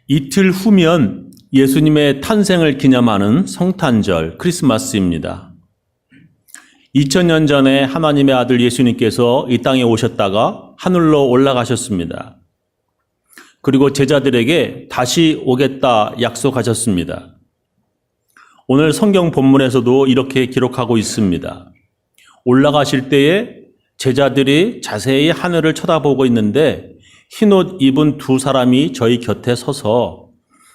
이틀 후면 예수님의 탄생을 기념하는 성탄절 크리스마스입니다. 2000년 전에 하나님의 아들 예수님께서 이 땅에 오셨다가 하늘로 올라가셨습니다. 그리고 제자들에게 다시 오겠다 약속하셨습니다. 오늘 성경 본문에서도 이렇게 기록하고 있습니다. 올라가실 때에 제자들이 자세히 하늘을 쳐다보고 있는데 흰옷 입은 두 사람이 저희 곁에 서서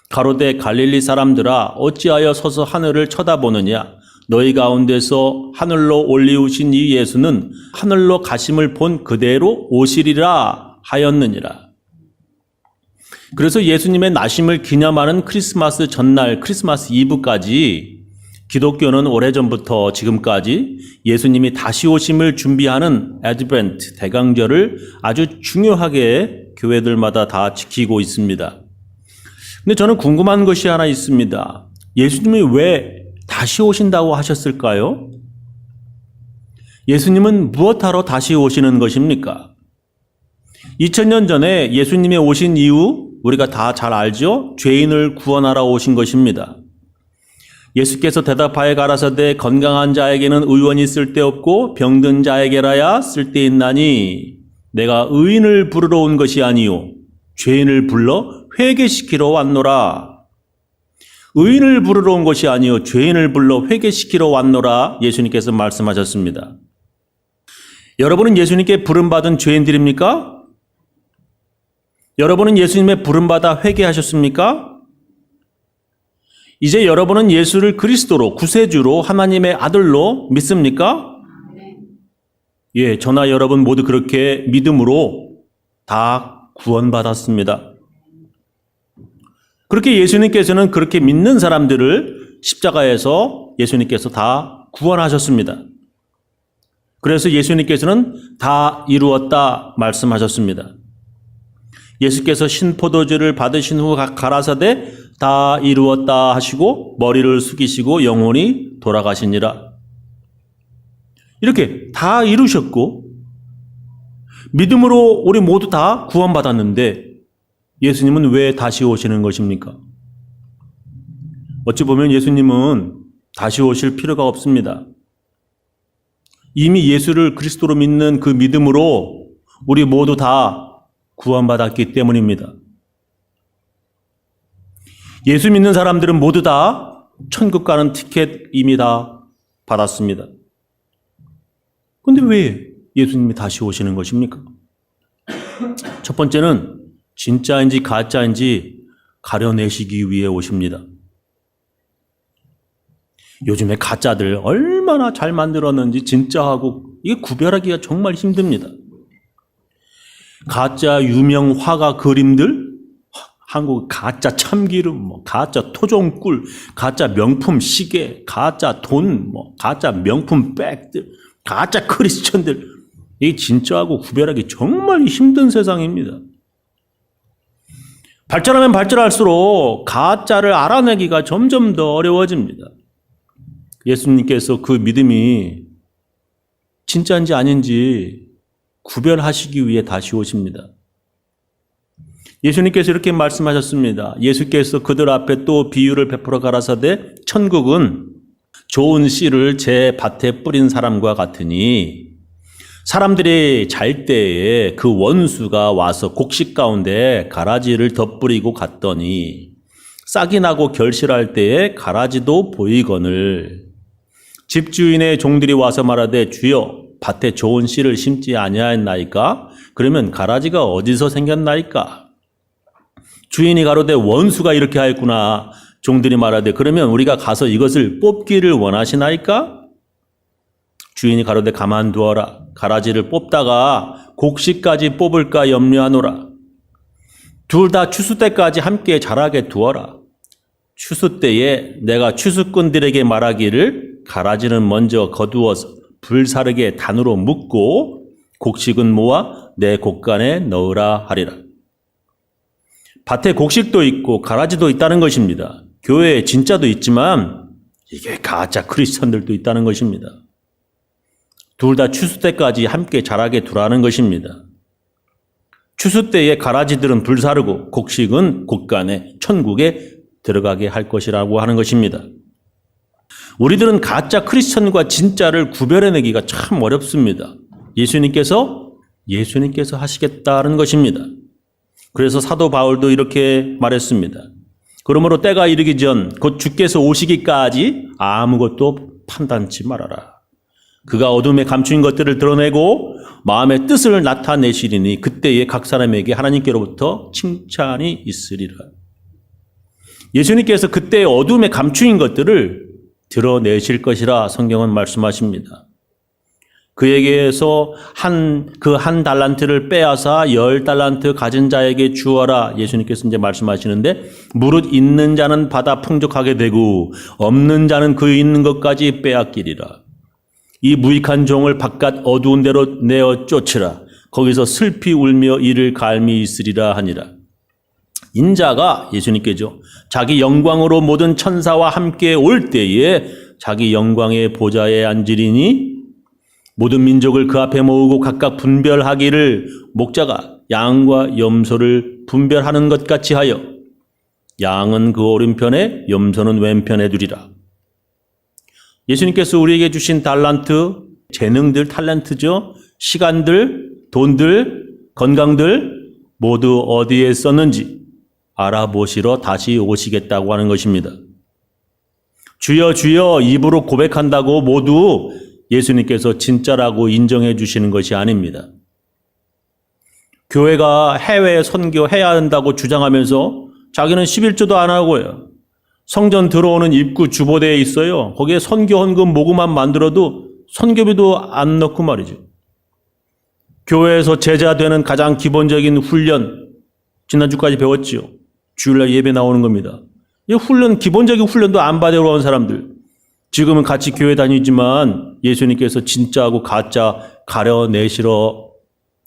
가로되 갈릴리 사람들아 어찌하여 서서 하늘을 쳐다보느냐 너희 가운데서 하늘로 올리우신 이 예수는 하늘로 가심을 본 그대로 오시리라 하였느니라. 그래서 예수님의 나심을 기념하는 크리스마스 전날 크리스마스 이브까지 기독교는 오래전부터 지금까지 예수님이 다시 오심을 준비하는 애드벤트 대강절을 아주 중요하게 교회들마다 다 지키고 있습니다. 근데 저는 궁금한 것이 하나 있습니다. 예수님이 왜 다시 오신다고 하셨을까요? 예수님은 무엇하러 다시 오시는 것입니까? 2000년 전에 예수님이 오신 이유 우리가 다 잘 알죠? 죄인을 구원하러 오신 것입니다. 예수께서 대답하여 가라사대 건강한 자에게는 의원이 쓸데없고 병든 자에게라야 쓸데있나니 내가 의인을 부르러 온 것이 아니요 죄인을 불러 회개시키러 왔노라. 의인을 부르러 온 것이 아니요 죄인을 불러 회개시키러 왔노라 예수님께서 말씀하셨습니다. 여러분은 예수님께 부름받은 죄인들입니까? 여러분은 예수님의 부름받아 회개하셨습니까? 이제 여러분은 예수를 그리스도로 구세주로 하나님의 아들로 믿습니까? 예, 저나 여러분 모두 그렇게 믿음으로 다 구원받았습니다. 그렇게 예수님께서는 그렇게 믿는 사람들을 십자가에서 예수님께서 다 구원하셨습니다. 그래서 예수님께서는 다 이루었다 말씀하셨습니다. 예수께서 신포도주를 받으신 후 가라사대 다 이루었다 하시고 머리를 숙이시고 영원히 돌아가시니라. 이렇게 다 이루셨고 믿음으로 우리 모두 다 구원받았는데 예수님은 왜 다시 오시는 것입니까? 어찌 보면 예수님은 다시 오실 필요가 없습니다. 이미 예수를 그리스도로 믿는 그 믿음으로 우리 모두 다 구원받았기 때문입니다. 예수 믿는 사람들은 모두 다 천국 가는 티켓 이미 다 받았습니다. 그런데 왜 예수님이 다시 오시는 것입니까? 첫 번째는 진짜인지 가짜인지 가려내시기 위해 오십니다. 요즘에 가짜들 얼마나 잘 만들었는지 진짜하고 이게 구별하기가 정말 힘듭니다. 가짜 유명 화가 그림들, 한국 가짜 참기름, 가짜 토종꿀, 가짜 명품 시계, 가짜 돈, 가짜 명품 백들, 가짜 크리스천들, 이게 진짜하고 구별하기 정말 힘든 세상입니다. 발전하면 발전할수록 가짜를 알아내기가 점점 더 어려워집니다. 예수님께서 그 믿음이 진짜인지 아닌지 구별하시기 위해 다시 오십니다. 예수님께서 이렇게 말씀하셨습니다. 예수께서 그들 앞에 또 비유를 베풀어 가라사대 천국은 좋은 씨를 제 밭에 뿌린 사람과 같으니 사람들이 잘 때에 그 원수가 와서 곡식 가운데 가라지를 덧뿌리고 갔더니 싹이 나고 결실할 때에 가라지도 보이거늘 집주인의 종들이 와서 말하되 주여 밭에 좋은 씨를 심지 아니하였나이까? 그러면 가라지가 어디서 생겼나이까? 주인이 가로되 원수가 이렇게 하였구나. 종들이 말하되 그러면 우리가 가서 이것을 뽑기를 원하시나이까? 주인이 가로되 가만두어라. 가라지를 뽑다가 곡식까지 뽑을까 염려하노라. 둘 다 추수 때까지 함께 자라게 두어라. 추수 때에 내가 추수꾼들에게 말하기를 가라지는 먼저 거두어서 불사르게 단으로 묶고 곡식은 모아 내 곡간에 넣으라 하리라. 밭에 곡식도 있고 가라지도 있다는 것입니다. 교회에 진짜도 있지만 이게 가짜 크리스천들도 있다는 것입니다. 둘 다 추수 때까지 함께 자라게 두라는 것입니다. 추수 때에 가라지들은 불사르고 곡식은 곡간에 천국에 들어가게 할 것이라고 하는 것입니다. 우리들은 가짜 크리스천과 진짜를 구별해내기가 참 어렵습니다. 예수님께서 하시겠다는 것입니다. 그래서 사도 바울도 이렇게 말했습니다. 그러므로 때가 이르기 전 곧 주께서 오시기까지 아무것도 판단치 말아라. 그가 어둠에 감추인 것들을 드러내고 마음의 뜻을 나타내시리니 그때에 각 사람에게 하나님께로부터 칭찬이 있으리라. 예수님께서 그때 어둠에 감추인 것들을 드러내실 것이라 성경은 말씀하십니다. 그에게서 한 달란트를 빼앗아 10달란트 가진 자에게 주어라. 예수님께서 이제 말씀하시는데 무릇 있는 자는 받아 풍족하게 되고 없는 자는 그 있는 것까지 빼앗기리라. 이 무익한 종을 바깥 어두운 데로 내어 쫓으라. 거기서 슬피 울며 이를 갈미 있으리라 하니라. 인자가 예수님께죠. 자기 영광으로 모든 천사와 함께 올 때에 자기 영광의 보좌에 앉으리니 모든 민족을 그 앞에 모으고 각각 분별하기를 목자가 양과 염소를 분별하는 것 같이 하여 양은 그 오른편에 염소는 왼편에 두리라. 예수님께서 우리에게 주신 달란트, 재능들, 탤런트죠. 시간들, 돈들, 건강들 모두 어디에 썼는지 알아보시러 다시 오시겠다고 하는 것입니다. 주여 주여 입으로 고백한다고 모두 예수님께서 진짜라고 인정해 주시는 것이 아닙니다. 교회가 해외에 선교해야 한다고 주장하면서 자기는 11조도 안 하고요. 성전 들어오는 입구 주보대에 있어요. 거기에 선교 헌금 모금만 만들어도 선교비도 안 넣고 말이죠. 교회에서 제자 되는 가장 기본적인 훈련, 지난주까지 배웠지요. 주일날 예배 나오는 겁니다. 이 훈련, 기본적인 훈련도 안 받으러 온 사람들. 지금은 같이 교회 다니지만 예수님께서 진짜하고 가짜 가려내시러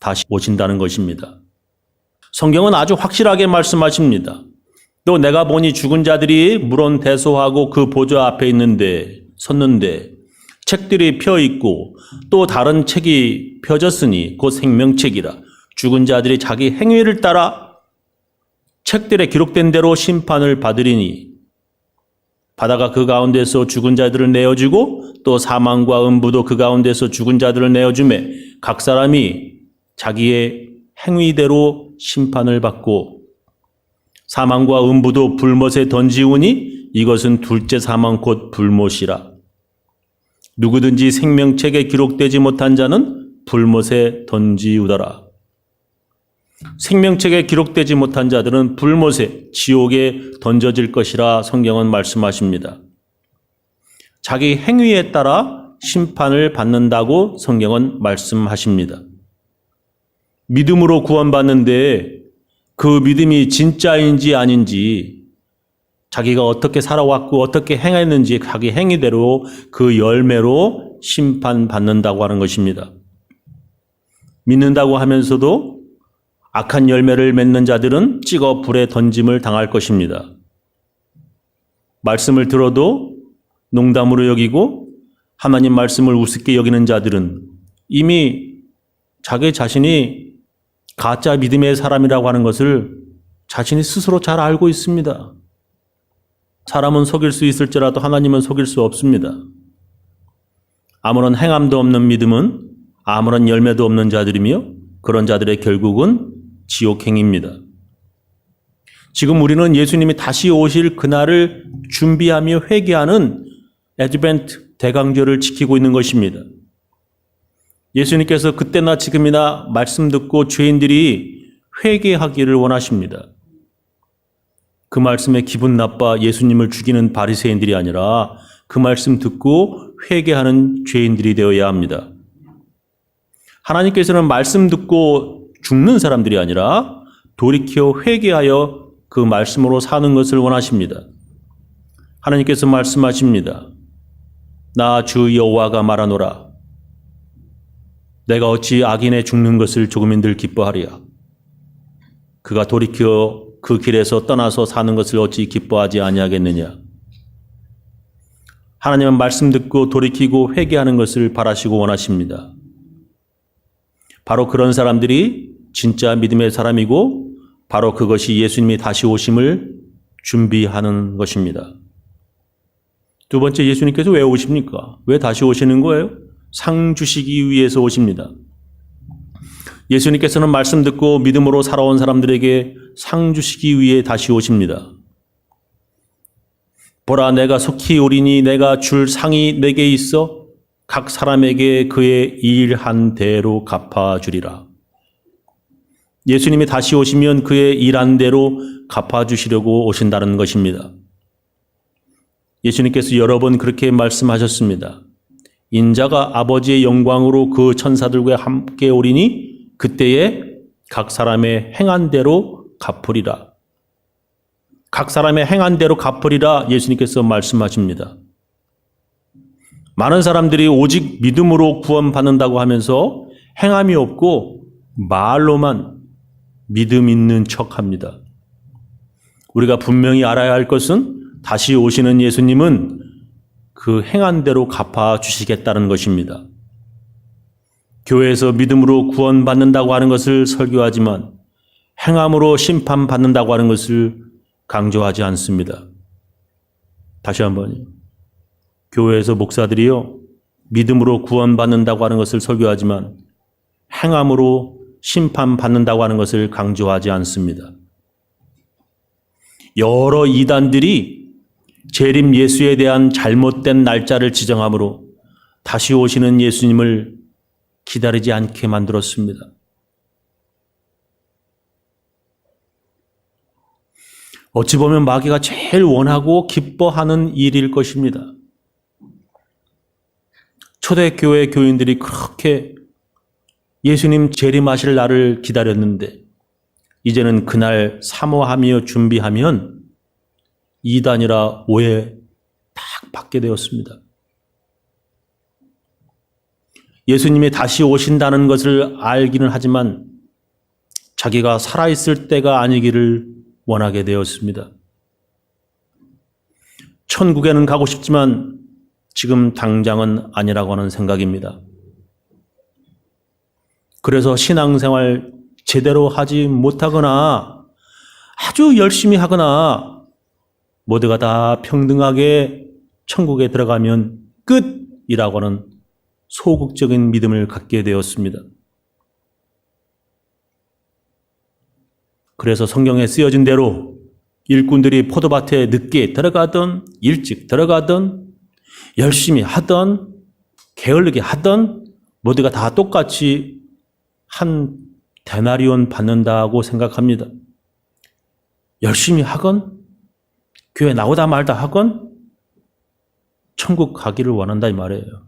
다시 오신다는 것입니다. 성경은 아주 확실하게 말씀하십니다. 또 내가 보니 죽은 자들이 물론 대소하고 그 보좌 앞에 섰는데 책들이 펴 있고 또 다른 책이 펴졌으니 곧 생명책이라. 죽은 자들이 자기 행위를 따라 책들에 기록된 대로 심판을 받으리니 바다가 그 가운데서 죽은 자들을 내어주고 또 사망과 음부도 그 가운데서 죽은 자들을 내어주매 각 사람이 자기의 행위대로 심판을 받고 사망과 음부도 불못에 던지우니 이것은 둘째 사망 곧 불못이라. 누구든지 생명책에 기록되지 못한 자는 불못에 던지우더라. 생명책에 기록되지 못한 자들은 불못에 지옥에 던져질 것이라 성경은 말씀하십니다. 자기 행위에 따라 심판을 받는다고 성경은 말씀하십니다. 믿음으로 구원받는데 그 믿음이 진짜인지 아닌지 자기가 어떻게 살아왔고 어떻게 행했는지 자기 행위대로 그 열매로 심판받는다고 하는 것입니다. 믿는다고 하면서도 악한 열매를 맺는 자들은 찍어 불에 던짐을 당할 것입니다. 말씀을 들어도 농담으로 여기고 하나님 말씀을 우습게 여기는 자들은 이미 자기 자신이 가짜 믿음의 사람이라고 하는 것을 자신이 스스로 잘 알고 있습니다. 사람은 속일 수 있을지라도 하나님은 속일 수 없습니다. 아무런 행함도 없는 믿음은 아무런 열매도 없는 자들이며 그런 자들의 결국은 지옥행입니다. 지금 우리는 예수님이 다시 오실 그날을 준비하며 회개하는 애드벤트 대강절을 지키고 있는 것입니다. 예수님께서 그때나 지금이나 말씀 듣고 죄인들이 회개하기를 원하십니다. 그 말씀에 기분 나빠 예수님을 죽이는 바리새인들이 아니라 그 말씀 듣고 회개하는 죄인들이 되어야 합니다. 하나님께서는 말씀 듣고 죽는 사람들이 아니라 돌이켜 회개하여 그 말씀으로 사는 것을 원하십니다. 하나님께서 말씀하십니다. 나 주 여호와가 말하노라. 내가 어찌 악인의 죽는 것을 조금인들 기뻐하리야. 그가 돌이켜 그 길에서 떠나서 사는 것을 어찌 기뻐하지 아니하겠느냐. 하나님은 말씀 듣고 돌이키고 회개하는 것을 바라시고 원하십니다. 바로 그런 사람들이 진짜 믿음의 사람이고 바로 그것이 예수님이 다시 오심을 준비하는 것입니다. 두 번째, 예수님께서 왜 오십니까? 왜 다시 오시는 거예요? 상 주시기 위해서 오십니다. 예수님께서는 말씀 듣고 믿음으로 살아온 사람들에게 상 주시기 위해 다시 오십니다. 보라, 내가 속히 오리니 내가 줄 상이 내게 있어 각 사람에게 그의 일한 대로 갚아주리라. 예수님이 다시 오시면 그의 일한 대로 갚아주시려고 오신다는 것입니다. 예수님께서 여러 번 그렇게 말씀하셨습니다. 인자가 아버지의 영광으로 그 천사들과 함께 오리니 그때에 각 사람의 행한 대로 갚으리라. 각 사람의 행한 대로 갚으리라 예수님께서 말씀하십니다. 많은 사람들이 오직 믿음으로 구원받는다고 하면서 행함이 없고 말로만 믿음 있는 척합니다. 우리가 분명히 알아야 할 것은 다시 오시는 예수님은 그 행한 대로 갚아주시겠다는 것입니다. 교회에서 믿음으로 구원받는다고 하는 것을 설교하지만 행함으로 심판받는다고 하는 것을 강조하지 않습니다. 다시 한번요. 교회에서 목사들이요, 믿음으로 구원받는다고 하는 것을 설교하지만 행함으로 심판받는다고 하는 것을 강조하지 않습니다. 여러 이단들이 재림 예수에 대한 잘못된 날짜를 지정함으로 다시 오시는 예수님을 기다리지 않게 만들었습니다. 어찌 보면 마귀가 제일 원하고 기뻐하는 일일 것입니다. 초대교회 교인들이 그렇게 예수님 재림하실 날을 기다렸는데 이제는 그날 사모하며 준비하면 이단이라 오해 딱 받게 되었습니다. 예수님이 다시 오신다는 것을 알기는 하지만 자기가 살아있을 때가 아니기를 원하게 되었습니다. 천국에는 가고 싶지만 지금 당장은 아니라고 하는 생각입니다. 그래서 신앙생활 제대로 하지 못하거나 아주 열심히 하거나 모두가 다 평등하게 천국에 들어가면 끝이라고 하는 소극적인 믿음을 갖게 되었습니다. 그래서 성경에 쓰여진 대로 일꾼들이 포도밭에 늦게 들어가든 일찍 들어가든 열심히 하든 게을르게 하든 모두가 다 똑같이 한 데나리온 받는다고 생각합니다. 열심히 하건 교회 나오다 말다 하건 천국 가기를 원한다 이 말이에요.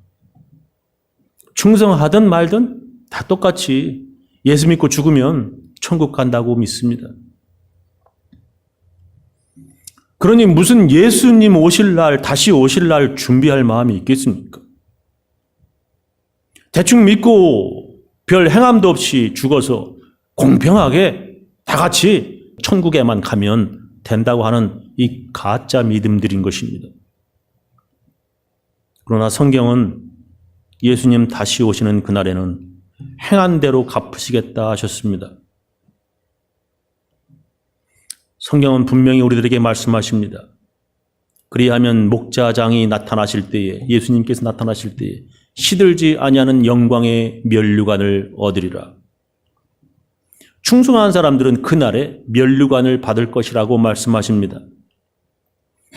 충성하든 말든 다 똑같이 예수 믿고 죽으면 천국 간다고 믿습니다. 그러니 무슨 예수님 오실 날, 다시 오실 날 준비할 마음이 있겠습니까? 대충 믿고 별 행함도 없이 죽어서 공평하게 다 같이 천국에만 가면 된다고 하는 이 가짜 믿음들인 것입니다. 그러나 성경은 예수님 다시 오시는 그날에는 행한 대로 갚으시겠다 하셨습니다. 성경은 분명히 우리들에게 말씀하십니다. 그리하면 목자장이 나타나실 때에, 예수님께서 나타나실 때에 시들지 아니하는 영광의 면류관을 얻으리라. 충성한 사람들은 그날에 면류관을 받을 것이라고 말씀하십니다.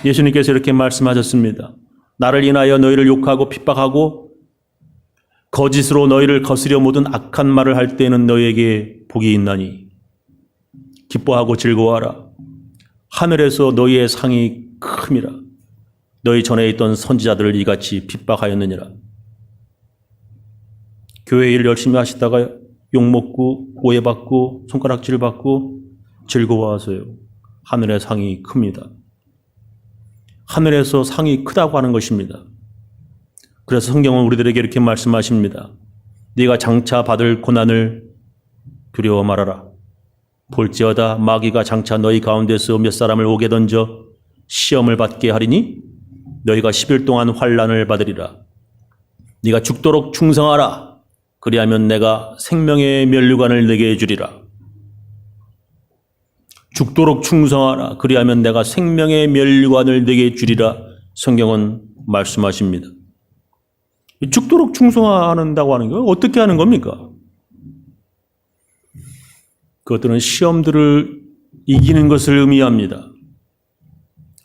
예수님께서 이렇게 말씀하셨습니다. 나를 인하여 너희를 욕하고 핍박하고 거짓으로 너희를 거스려 모든 악한 말을 할 때에는 너희에게 복이 있나니 기뻐하고 즐거워하라. 하늘에서 너희의 상이 큼이라. 너희 전에 있던 선지자들을 이같이 핍박하였느니라. 교회 일 열심히 하시다가 욕먹고 오해받고 손가락질 받고 즐거워하세요. 하늘의 상이 큽니다. 하늘에서 상이 크다고 하는 것입니다. 그래서 성경은 우리들에게 이렇게 말씀하십니다. 네가 장차 받을 고난을 두려워 말아라. 볼지어다 마귀가 장차 너희 가운데서 몇 사람을 오게 던져 시험을 받게 하리니 너희가 10일 동안 환난을 받으리라. 네가 죽도록 충성하라. 그리하면 내가 생명의 면류관을 내게 주리라. 죽도록 충성하라. 그리하면 내가 생명의 면류관을 내게 주리라. 성경은 말씀하십니다. 죽도록 충성한다고 하는 거 어떻게 하는 겁니까? 그것들은 시험들을 이기는 것을 의미합니다.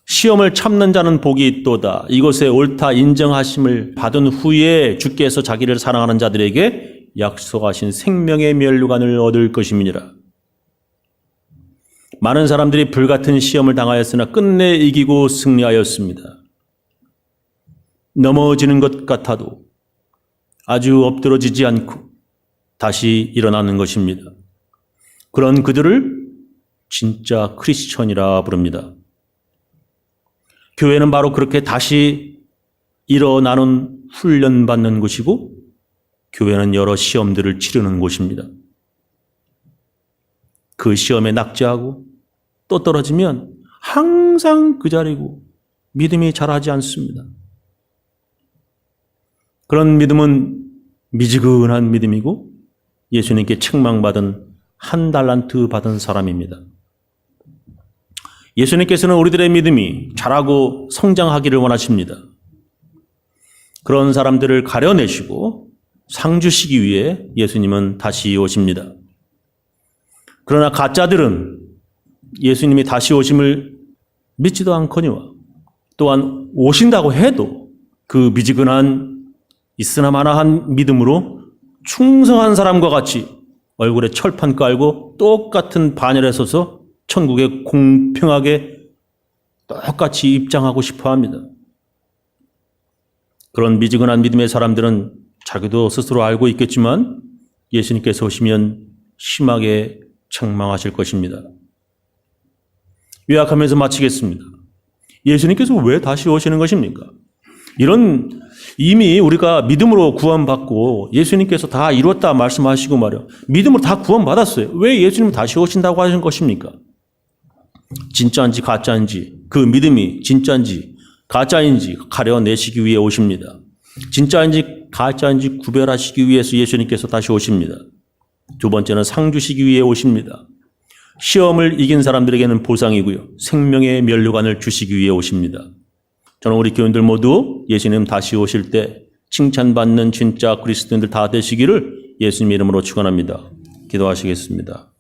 시험을 참는 자는 복이 있도다. 이것에 옳다 인정하심을 받은 후에 주께서 자기를 사랑하는 자들에게 약속하신 생명의 면류관을 얻을 것임이니라. 많은 사람들이 불같은 시험을 당하였으나 끝내 이기고 승리하였습니다. 넘어지는 것 같아도 아주 엎드러지지 않고 다시 일어나는 것입니다. 그런 그들을 진짜 크리스천이라 부릅니다. 교회는 바로 그렇게 다시 일어나는 훈련받는 곳이고 교회는 여러 시험들을 치르는 곳입니다. 그 시험에 낙제하고 또 떨어지면 항상 그 자리고 믿음이 자라지 않습니다. 그런 믿음은 미지근한 믿음이고 예수님께 책망받은 한 달란트 받은 사람입니다. 예수님께서는 우리들의 믿음이 자라고 성장하기를 원하십니다. 그런 사람들을 가려내시고 상 주시기 위해 예수님은 다시 오십니다. 그러나 가짜들은 예수님이 다시 오심을 믿지도 않거니와 또한 오신다고 해도 그 미지근한 있으나마나한 믿음으로 충성한 사람과 같이 얼굴에 철판 깔고 똑같은 반열에 서서 천국에 공평하게 똑같이 입장하고 싶어 합니다. 그런 미지근한 믿음의 사람들은 자기도 스스로 알고 있겠지만 예수님께서 오시면 심하게 책망하실 것입니다. 요약하면서 마치겠습니다. 예수님께서 왜 다시 오시는 것입니까? 이런 이미 우리가 믿음으로 구원받고 예수님께서 다 이뤘다 말씀하시고 말이요. 믿음으로 다 구원받았어요. 왜 예수님은 다시 오신다고 하신 것입니까? 진짜인지 가짜인지 그 믿음이 진짜인지 가짜인지 가려내시기 위해 오십니다. 진짜인지 가짜인지 구별하시기 위해서 예수님께서 다시 오십니다. 두 번째는 상 주시기 위해 오십니다. 시험을 이긴 사람들에게는 보상이고요. 생명의 면류관을 주시기 위해 오십니다. 저는 우리 교인들 모두 예수님 다시 오실 때 칭찬받는 진짜 그리스도인들 다 되시기를 예수님 이름으로 축원합니다. 기도하시겠습니다.